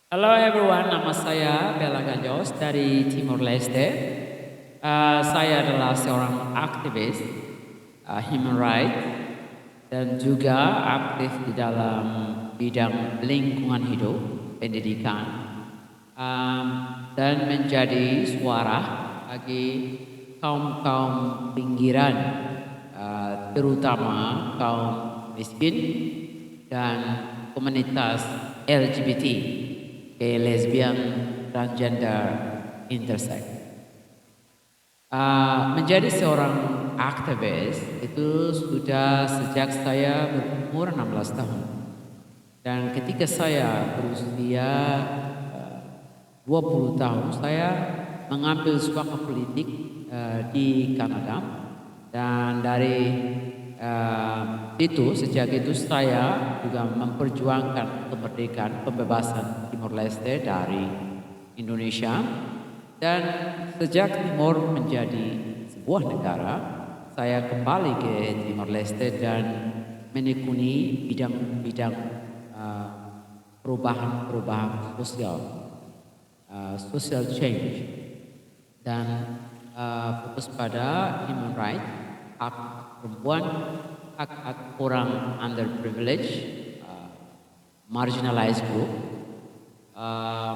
Halo everyone, nama saya Bella Gajos dari Timor Leste. Saya adalah seorang aktivis human rights dan juga aktif di dalam bidang lingkungan hidup, pendidikan, um, dan menjadi suara bagi kaum-kaum pinggiran, terutama kaum miskin dan komunitas LGBT, gay, lesbian, transgender, intersex. Menjadi seorang aktivis itu sudah sejak saya berumur 16 tahun. Dan ketika saya berusia 20 tahun, saya mengambil suaka politik di Kanada. Dan dari itu, sejak itu saya juga memperjuangkan kemerdekaan pembebasan Timor Leste dari Indonesia. Dan sejak Timor menjadi sebuah negara, saya kembali ke Timor Leste dan menekuni bidang-bidang uh, perubahan-perubahan sosial, social change, dan fokus pada human rights, hak perempuan, hak-hak orang underprivileged, marginalized group, uh,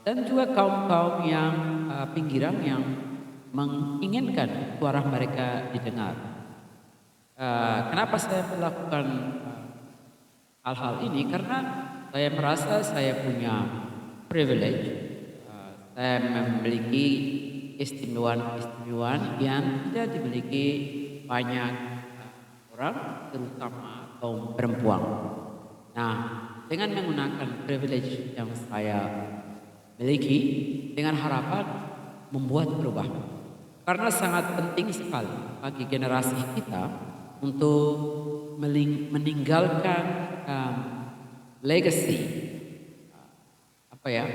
dan juga kaum-kaum yang pinggiran yang menginginkan suara mereka didengar. Kenapa saya melakukan hal-hal ini? Karena saya merasa saya punya privilege, saya memiliki keistimewaan-keistimewaan yang tidak dimiliki banyak orang, terutama kaum perempuan. Nah, dengan menggunakan privilege yang saya miliki, dengan harapan membuat perubahan. Karena sangat penting sekali bagi generasi kita untuk meninggalkan um, legacy, apa ya,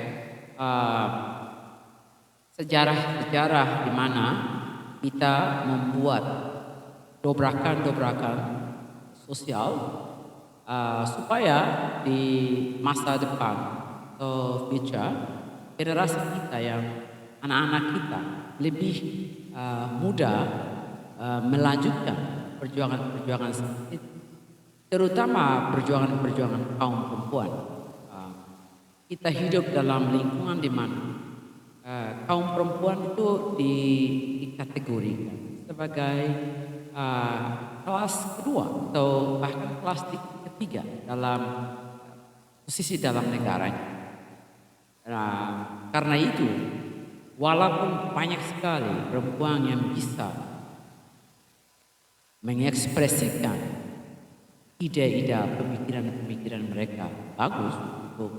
uh, sejarah-sejarah di mana kita membuat dobrakan-dobrakan sosial, supaya di masa depan atau future generasi kita yang anak-anak kita lebih mudah melanjutkan perjuangan-perjuangan seperti itu, terutama perjuangan-perjuangan kaum perempuan. Uh, Kita hidup dalam lingkungan di mana kaum perempuan itu dikategorikan sebagai uh, kelas kedua atau bahkan kelas ketiga dalam posisi dalam negaranya. Nah, karena itu, walaupun banyak sekali perempuan yang bisa mengekspresikan ide-ide, pemikiran-pemikiran mereka bagus untuk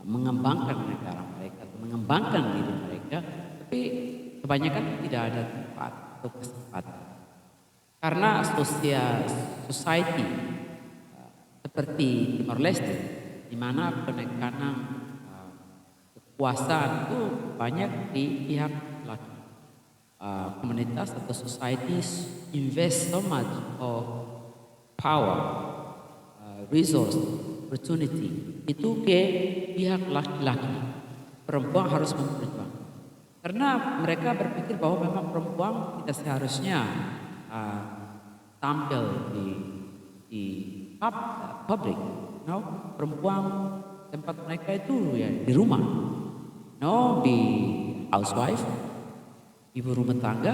mengembangkan negara mereka, atau mengembangkan diri mereka, tapi kebanyakan tidak ada tempat atau kesempatan. Karena society seperti Timor Leste, di mana penekanan kekuasaan itu banyak di pihak laki. Komunitas atau societies invest so much of power, resource, opportunity itu ke pihak laki-laki. Perempuan harus memperjuangkan. Karena mereka berpikir bahwa memang perempuan tidak seharusnya tampil di public. No, perempuan tempat mereka itu ya di rumah. No, di housewife, ibu rumah tangga,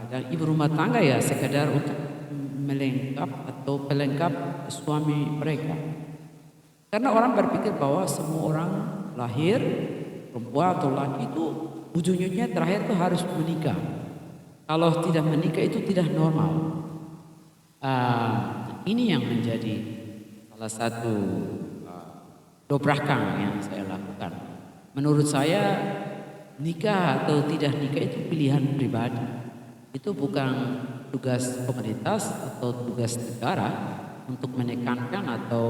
dan ibu rumah tangga ya sekedar untuk melengkap atau pelengkap suami mereka. Karena orang berpikir bahwa semua orang lahir perempuan atau laki itu ujungnya terakhir itu harus menikah. Kalau tidak menikah itu tidak normal. Ini yang menjadi salah satu dobrakan yang saya lakukan. Menurut saya nikah atau tidak nikah itu pilihan pribadi. Itu bukan tugas komunitas atau tugas negara untuk menekankan atau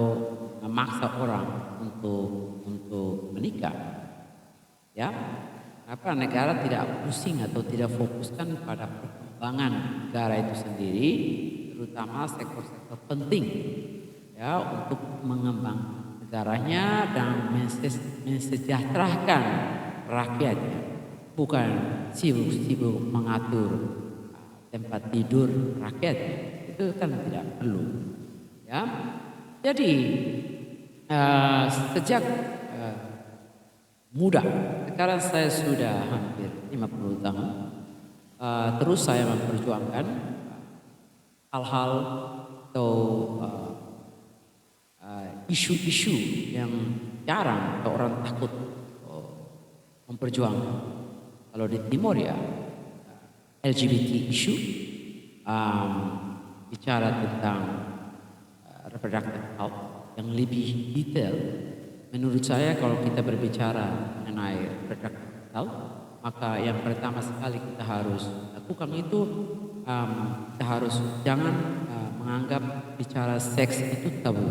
memaksa orang untuk menikah. Ya, apa negara tidak pusing atau tidak fokuskan pada perkembangan negara itu sendiri, terutama sektor-sektor penting ya untuk mengembangkan negaranya dan mensejahterakan rakyatnya, bukan sibuk-sibuk mengatur tempat tidur rakyat. Itu kan tidak perlu, ya. Jadi sejak muda, sekarang saya sudah hampir 50 tahun, terus saya memperjuangkan hal-hal atau isu-isu yang jarang atau orang takut memperjuangkan. Kalau di Timor ya LGBT isu, bicara tentang reproductive health yang lebih detail. Menurut saya kalau kita berbicara mengenai reproductive health, maka yang pertama sekali kita harus lakukan itu kita harus jangan menganggap bicara seks itu tabu.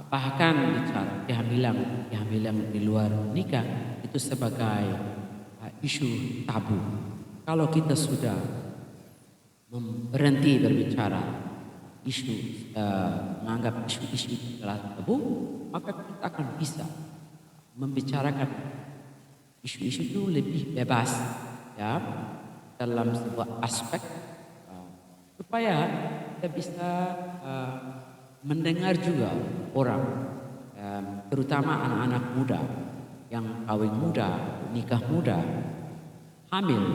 Bahkan bicara kehamilan di luar nikah itu sebagai isu tabu. Kalau kita sudah berhenti berbicara isu menganggap isu-isu itu adalah tabu, maka kita akan bisa membicarakan isu-isu itu lebih bebas, ya, dalam sebuah aspek supaya kita bisa mendengar juga orang, terutama anak-anak muda yang kawin muda, nikah muda, hamil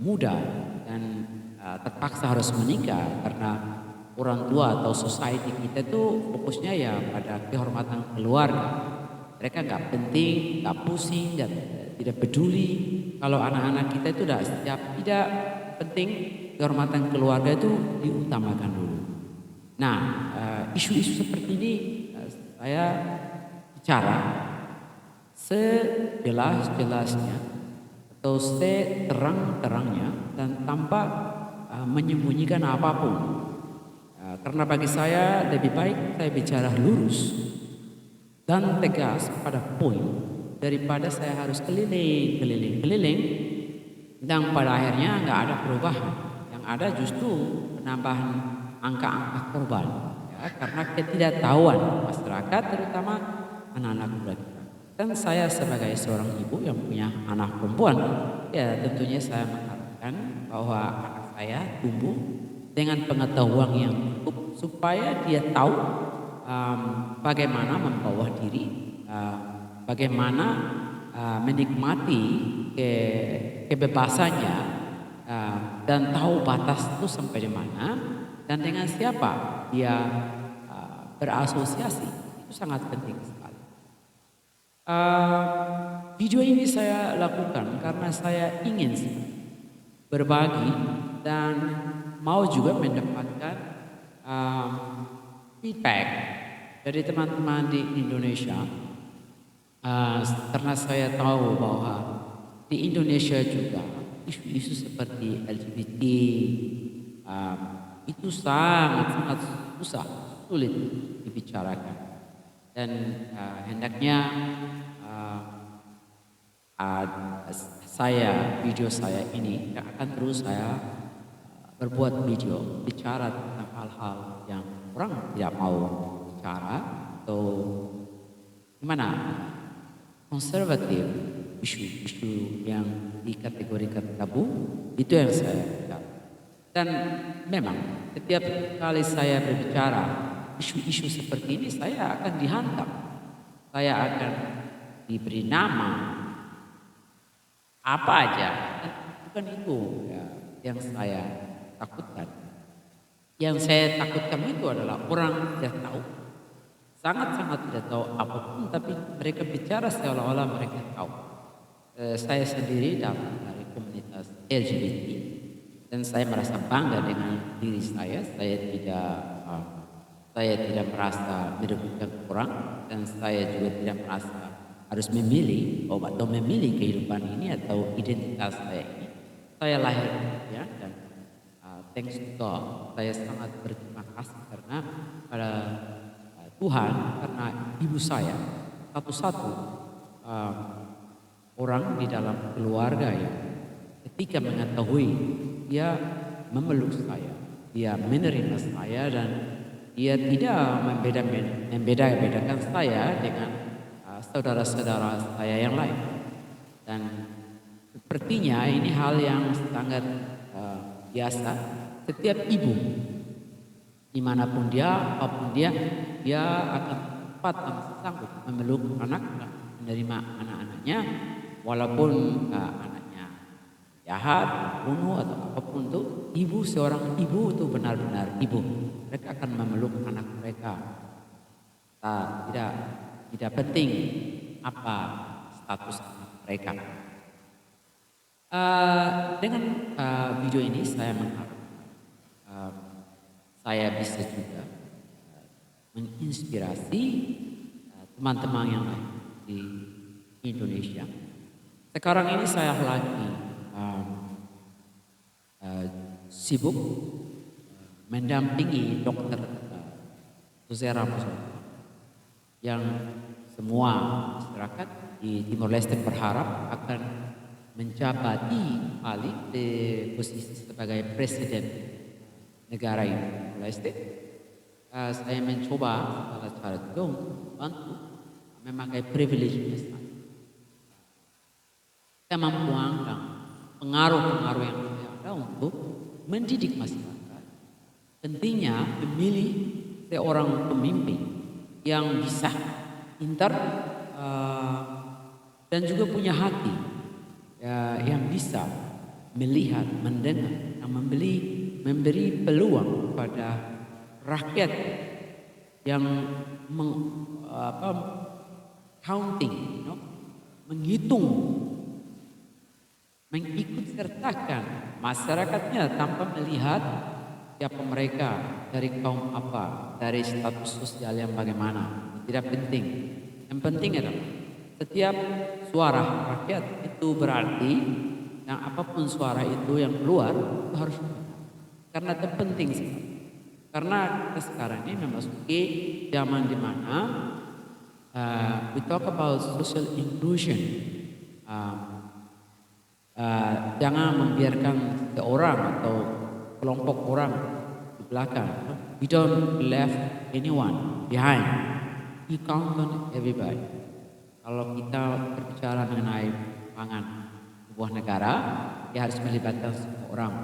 muda, dan terpaksa harus menikah karena orang tua atau society kita tuh fokusnya ya pada kehormatan keluarga. Mereka nggak penting, nggak pusing, tidak peduli kalau anak-anak kita itu tidak penting. Kehormatan keluarga itu diutamakan dulu. Nah, isu-isu seperti ini saya bicara sejelas-jelasnya atau seterang-terangnya dan tanpa menyembunyikan apapun. Karena bagi saya lebih baik saya bicara lurus dan tegas pada poin daripada saya harus keliling dan pada akhirnya nggak ada perubahan. Yang ada justru penambahan angka-angka korban, ya, karena ketidaktahuan masyarakat terutama anak-anak muda kita. Dan saya sebagai seorang ibu yang punya anak perempuan, ya tentunya saya mengharapkan bahwa anak saya tumbuh dengan pengetahuan yang cukup supaya dia tahu bagaimana membawa diri, bagaimana menikmati kebebasannya, dan tahu batas itu sampai di mana dan dengan siapa dia berasosiasi. Itu sangat penting sekali. Video ini saya lakukan karena saya ingin berbagi dan mau juga mendapatkan feedback dari teman-teman di Indonesia, karena saya tahu bahwa di Indonesia juga isu-isu seperti LGBT itu sangat susah, sulit dibicarakan. Dan hendaknya video saya ini akan terus saya berbuat video bicara tentang hal-hal yang orang tidak mau bicara atau gimana konservatif, isu-isu yang dikategorikan tabu, itu yang saya bicara. Dan memang setiap kali saya berbicara isu-isu seperti ini saya akan dihantam, saya akan diberi nama apa aja. Dan bukan itu ya, yang saya takutkan. Yang saya takutkan itu adalah orang tidak tahu, sangat-sangat tidak tahu apapun, tapi mereka bicara seolah-olah mereka tahu. Saya sendiri dari komunitas LGBT dan saya merasa bangga dengan diri saya. Saya tidak merasa merugikan orang dan saya juga tidak merasa harus memilih atau memilih kehidupan ini atau identitas saya ini. Saya lahir ya, dan thanks to God, saya sangat berterima kasih karena pada Tuhan, karena ibu saya satu-satu orang di dalam keluarga ya, ketika mengetahui dia memeluk saya, dia menerima saya dan dia tidak membeda-bedakan saya dengan saudara-saudara saya yang lain. Dan sepertinya ini hal yang sangat biasa. Setiap ibu, dimanapun dia, apapun dia akan cepat dan sanggup memeluk anak, menerima anak-anaknya, walaupun anaknya jahat, bunuh atau apapun itu. Seorang ibu itu benar-benar ibu. Mereka akan memeluk anak mereka. Tidak penting apa status anak mereka. Dengan video ini saya mengharap saya bisa juga menginspirasi teman-teman yang lain di Indonesia. Sekarang ini saya lagi sibuk mendampingi Dokter Suzera Mustafa yang semua masyarakat di Timor Leste berharap akan menjabati alih di posisi sebagai presiden negara ini Timor Leste. Saya mencoba segala cara juga untuk membantu memakai privilege saya, kemampuan dan pengaruh-pengaruh yang saya ada untuk mendidik masyarakat. Pentingnya memilih seorang pemimpin yang bisa pintar dan juga punya hati, yang bisa melihat, mendengar, yang memberi peluang kepada rakyat yang counting, menghitung, mengikut sertakan masyarakatnya tanpa melihat siapa mereka, dari kaum apa, dari status sosial yang bagaimana. Tidak penting. Yang penting adalah setiap suara rakyat itu berarti, yang apapun suara itu yang keluar itu harus benar. Karena itu penting sekali. Karena kita sekarang ini memasuki zaman di mana we talk about social inclusion. Jangan membiarkan seorang atau kelompok orang di belakang. We don't left anyone behind. We count on everybody. Kalau kita berbicara mengenai pangan sebuah negara, dia harus melibatkan semua orang,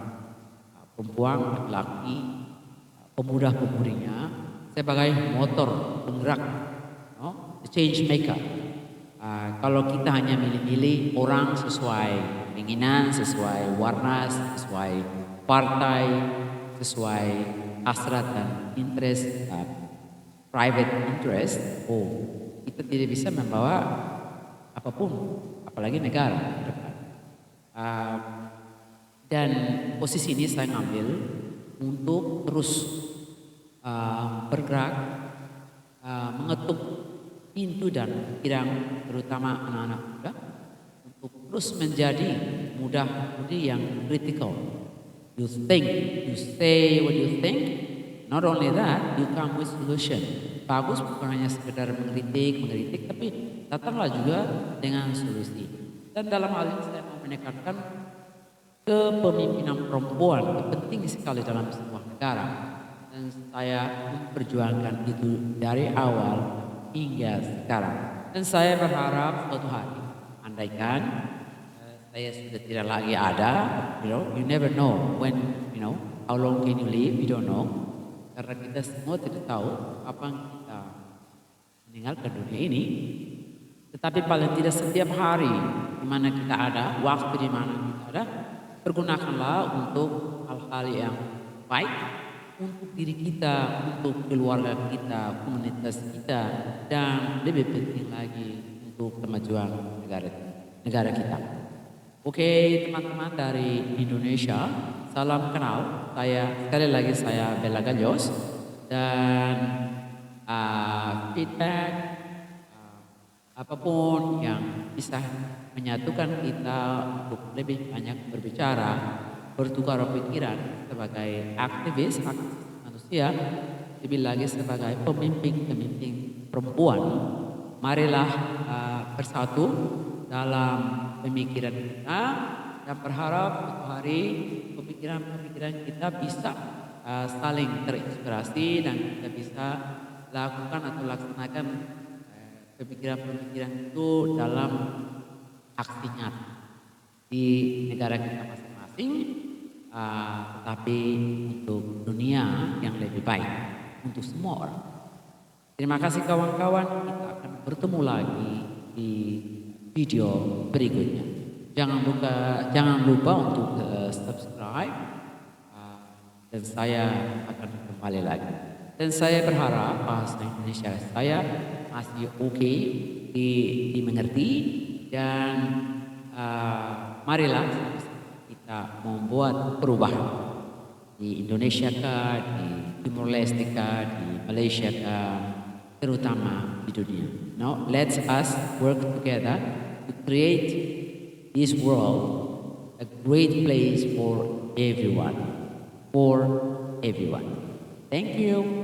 perempuan, laki-laki, pemuda-pemudinya sebagai motor penggerak, the change maker. Kalau kita hanya milih-milih orang sesuai keinginan, sesuai warna, sesuai partai, sesuai hasrat dan interest, private interest, kita tidak bisa membawa apapun, apalagi negara ke depan. Dan posisi ini saya ngambil untuk terus bergerak, mengetuk pintu dan pikiran terutama anak-anak muda untuk terus menjadi muda-mudi yang kritikal. You think, you say what you think. Not only that, you come with solution. Bagus bukan hanya sekedar mengkritik, tapi datanglah juga dengan solusi. Dan dalam hal ini saya mau menekankan kepemimpinan perempuan penting sekali dalam sebuah negara. Dan saya memperjuangkan itu dari awal hingga sekarang. Dan saya berharap suatu hari, andaikan saya sudah tidak lagi ada, you never know when, how long can you live, you don't know. Karena kita semua tidak tahu kapan kita meninggalkan dunia ini. Tetapi paling tidak setiap hari di mana kita ada, waktu di mana kita ada, pergunakanlah untuk hal-hal yang baik untuk diri kita, untuk keluarga kita, komunitas kita, dan lebih penting lagi untuk kemajuan negara kita. Oke, teman-teman dari Indonesia, salam kenal. Sekali lagi saya Bella Gajos, dan feedback apapun yang bisa menyatukan kita untuk lebih banyak berbicara, bertukar pikiran sebagai aktivis manusia, lebih lagi sebagai pemimpin perempuan. Marilah bersatu dalam pemikiran kita, dan berharap suatu hari pemikiran kita bisa saling terinspirasi dan kita bisa lakukan atau laksanakan pemikiran-pemikiran itu dalam aksi nyata di negara kita masing-masing, tetapi untuk dunia yang lebih baik untuk semua orang. Terima kasih kawan-kawan, kita akan bertemu lagi di video berikutnya. Jangan lupa untuk subscribe, dan saya akan kembali lagi. Dan saya berharap bahasa Indonesia saya masih oke dimengerti, dan marilah kita membuat perubahan di Indonesia kah, di Timor Leste kah, di Malaysia kah, terutama di dunia. Now let's us work together to create this world a great place for everyone. Thank you.